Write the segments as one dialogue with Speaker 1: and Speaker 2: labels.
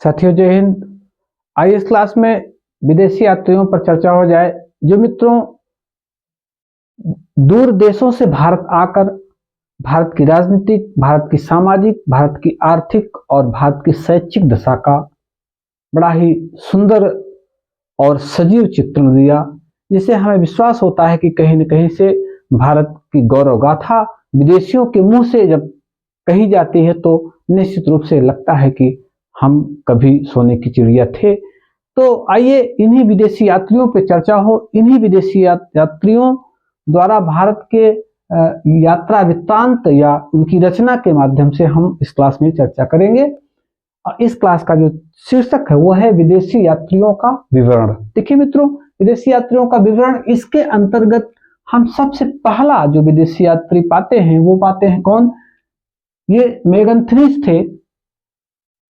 Speaker 1: साथियों जय हिंद। आइए इस क्लास में विदेशी यात्रियों पर चर्चा हो जाए। जो मित्रों दूर देशों से भारत आकर भारत की राजनीतिक, भारत की सामाजिक, भारत की आर्थिक और भारत की शैक्षिक दशा का बड़ा ही सुंदर और सजीव चित्रण दिया, जिससे हमें विश्वास होता है कि कहीं न कहीं से भारत की गौरव गाथा विदेशियों के मुंह से जब कही जाती है तो निश्चित रूप से लगता है कि हम कभी सोने की चिड़िया थे। तो आइए इन्हीं विदेशी यात्रियों पर चर्चा हो। इन्हीं विदेशी यात्रियों द्वारा भारत के यात्रा वृत्तांत या उनकी रचना के माध्यम से हम इस क्लास में चर्चा करेंगे। इस क्लास का जो शीर्षक है वो है विदेशी यात्रियों का विवरण। देखिए मित्रों, विदेशी यात्रियों का विवरण, इसके अंतर्गत हम सबसे पहला जो विदेशी यात्री पाते हैं वो पाते हैं कौन? ये मेगनथनीज थे।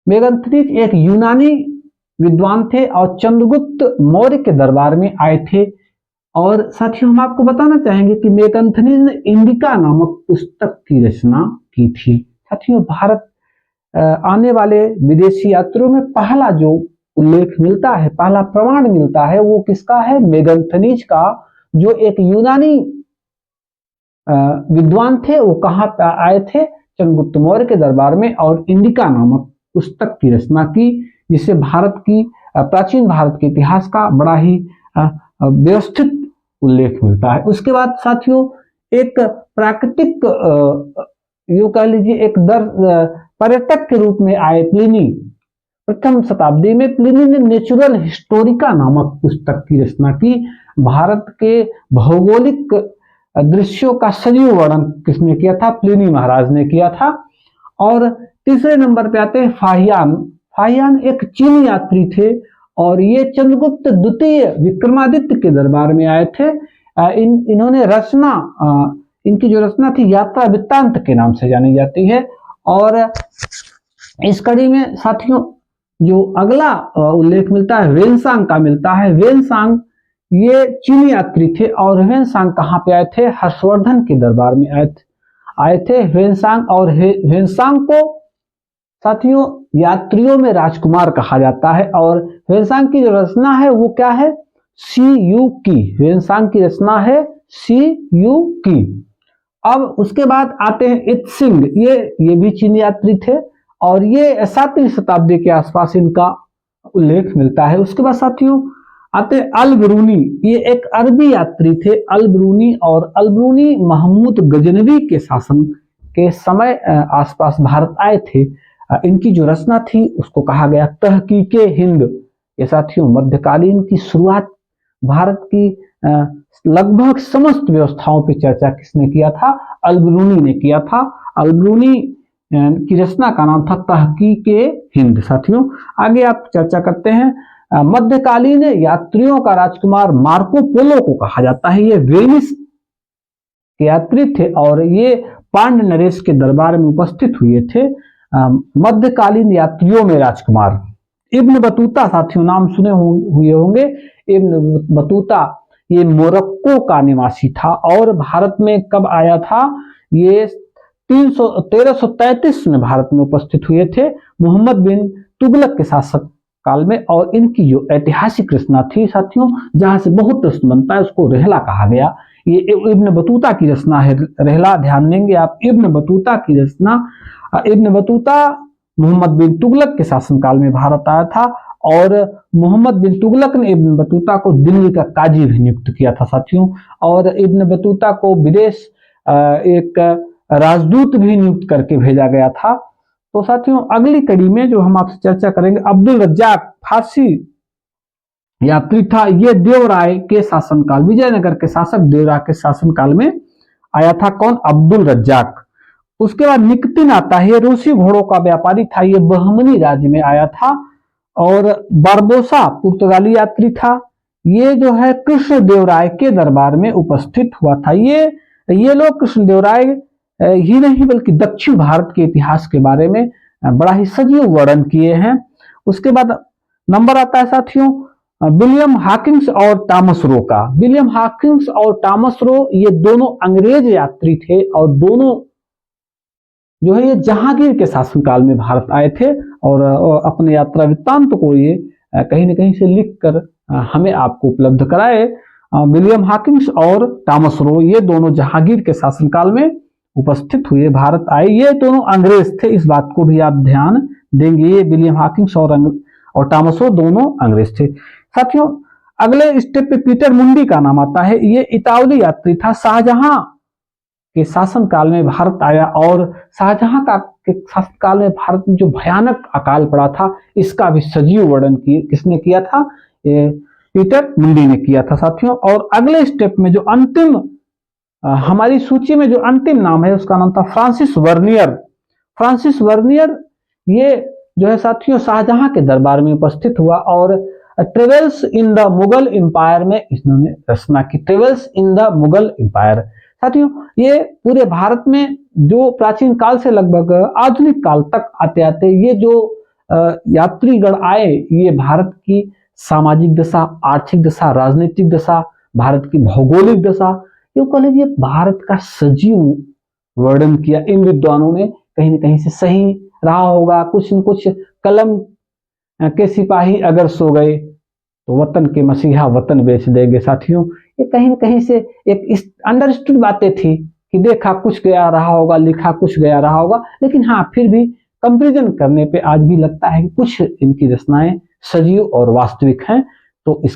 Speaker 1: मेगनथनीज एक यूनानी विद्वान थे और चंद्रगुप्त मौर्य के दरबार में आए थे। और साथियों हम आपको बताना चाहेंगे कि मेगनथनीज ने इंडिका नामक पुस्तक की रचना की थी। साथियों भारत आने वाले विदेशी यात्रियों में पहला जो उल्लेख मिलता है, पहला प्रमाण मिलता है, वो किसका है? मेगनथनीज का, जो एक यूनानी विद्वान थे। वो कहाँ पे आए थे? चंद्रगुप्त मौर्य के दरबार में, और इंडिका नामक पुस्तक की रचना की, जिससे भारत की प्राचीन भारत के इतिहास का बड़ा ही व्यवस्थित उल्लेख मिलता है। उसके बाद साथियों एक प्राकृतिक यूं कह लीजिए एक पर्यटक के रूप में आए प्लिनी। प्रथम शताब्दी में प्लिनी ने नेचुरल हिस्टोरिका नामक पुस्तक की रचना की। भारत के भौगोलिक दृश्यों का सजीव वर्णन किसने किया था? प्लिनी महाराज ने किया था। और तीसरे नंबर पे आते हैं फाहियान। फाहियान एक चीनी यात्री थे और ये चंद्रगुप्त द्वितीय विक्रमादित्य के दरबार में आए थे। इन्होंने रचना, इनकी जो रचना थी यात्रा वृत्तांत के नाम से जानी जाती है। और इस कड़ी में साथियों जो अगला उल्लेख मिलता है वेनसांग का मिलता है। वेनसांग ये चीनी यात्री थे और वेनसांग कहाँ पे आए थे? हर्षवर्धन के दरबार में आए थे वेनसांग। और वेनसांग को साथियों यात्रियों में राजकुमार कहा जाता है। और वेनसांग की जो रचना है वो क्या है? सी यू की। वेनसांग की रचना है सी यू की। अब उसके बाद आते हैं इत्सिंग। ये भी चीनी यात्री थे और ये 7वीं शताब्दी के आसपास इनका उल्लेख मिलता है। उसके बाद साथियों आते हैं अल-बिरूनी। ये एक अरबी यात्री थे अल-बिरूनी, और अल-बिरूनी महमूद गजनवी के शासन के समय आसपास भारत आए थे। इनकी जो रचना थी उसको कहा गया तहकीके हिंद। ये साथियों मध्यकालीन की शुरुआत भारत की लगभग समस्त व्यवस्थाओं पर चर्चा किसने किया था? अल-बिरूनी ने किया था। अल-बिरूनी की रचना का नाम था तहकीके हिंद। साथियों आगे आप चर्चा करते हैं। मध्यकालीन यात्रियों का राजकुमार मार्को पोलो को कहा जाता है। ये वेनिस के यात्री थे और ये पांड्य नरेश के दरबार में उपस्थित हुए थे। मध्यकालीन यात्रियों में राजकुमार इब्न बतूता, साथियों नाम सुने हुए होंगे। इब्न बतूता ये मोरक्को का निवासी था और भारत में कब आया था? ये 1333 में भारत में उपस्थित हुए थे मोहम्मद बिन तुगलक के शासक काल में। और इनकी जो ऐतिहासिक रचना थी साथियों, जहां से बहुत प्रश्न बनता है, उसको रहला कहा गया। ये इब्न बतूता की रचना है रहला। ध्यान देंगे आप, इब्न बतूता की रचना। इब्न बतूता मोहम्मद बिन तुगलक के शासनकाल में भारत आया था और मोहम्मद बिन तुगलक ने इब्न बतूता को दिल्ली का काजी भी नियुक्त किया था साथियों। और इब्न बतूता को विदेश एक राजदूत भी नियुक्त करके भेजा गया था। तो साथियों अगली कड़ी में जो हम आपसे चर्चा करेंगे, अब्दुल रज्जाक फारसी यात्री था। ये देवराय के शासनकाल, विजयनगर के शासक देवराय के शासनकाल में आया था। कौन? अब्दुल रज्जाक। उसके बाद निकतिन आता है। ये रूसी घोड़ों का व्यापारी था। ये बहमनी राज्य में आया था। और बारबोसा पुर्तगाली यात्री था। ये जो है कृष्ण देवराय के दरबार में उपस्थित हुआ था। ये लोग कृष्ण देवराय ही नहीं बल्कि दक्षिण भारत के इतिहास के बारे में बड़ा ही सजीव वर्णन किए हैं। उसके बाद नंबर आता है साथियों विलियम हॉकिंस और टॉमस रो का। विलियम हॉकिंस और टॉमस रो ये दोनों अंग्रेज यात्री थे और दोनों जो है ये जहांगीर के शासनकाल में भारत आए थे और अपने यात्रा वृत्तांत को ये कहीं न कहीं से लिख कर हमें आपको उपलब्ध कराए। विलियम हॉकिंस और थॉमस रो ये दोनों जहांगीर के शासनकाल में उपस्थित हुए, भारत आए। ये दोनों अंग्रेज थे, इस बात को भी आप ध्यान देंगे। ये विलियम हॉकिंस और थॉमस रो दोनों अंग्रेज थे। साथियों, अगले स्टेप पे पीटर मुंडी का नाम आता है। ये इतालवी यात्री था, शाहजहां के शासनकाल में भारत आया और शाहजहां के शासनकाल में भारत में जो भयानक अकाल पड़ा था, इसका भी सजीव वर्णन किसने किया था? ये पीटर मुंडी ने किया था साथियों। और अगले स्टेप में जो अंतिम हमारी सूची में जो अंतिम नाम है उसका नाम था फ्रांसिस वर्नियर। फ्रांसिस वर्नियर ये जो है साथियों शाहजहां के दरबार में उपस्थित हुआ और travels in the Mughal empire में इन्होंने रचना की। Travels in the Mughal empire साथियों, ये पूरे भारत में जो प्राचीन काल से लगभग आधुनिक काल तक आते आते ये जो यात्रीगण आए, ये भारत की सामाजिक दशा, आर्थिक दशा, राजनीतिक दशा, भारत की भौगोलिक दशा, यूं कह लीजिए भारत का सजीव वर्णन किया। इन विद्वानों ने कहीं न कहीं से सही रहा होगा। कुछ न कुछ कलम के सिपाही अगर सो गए तो वतन के मसीहा वतन बेच देंगे। साथियों, ये कहीं न कहीं से एक अंडरस्टूड बातें थी कि देखा कुछ गया रहा होगा, लिखा कुछ गया रहा होगा, लेकिन हाँ फिर भी कंपैरिजन करने पे आज भी लगता है कि कुछ इनकी रचनाएं सजीव और वास्तविक हैं। तो इस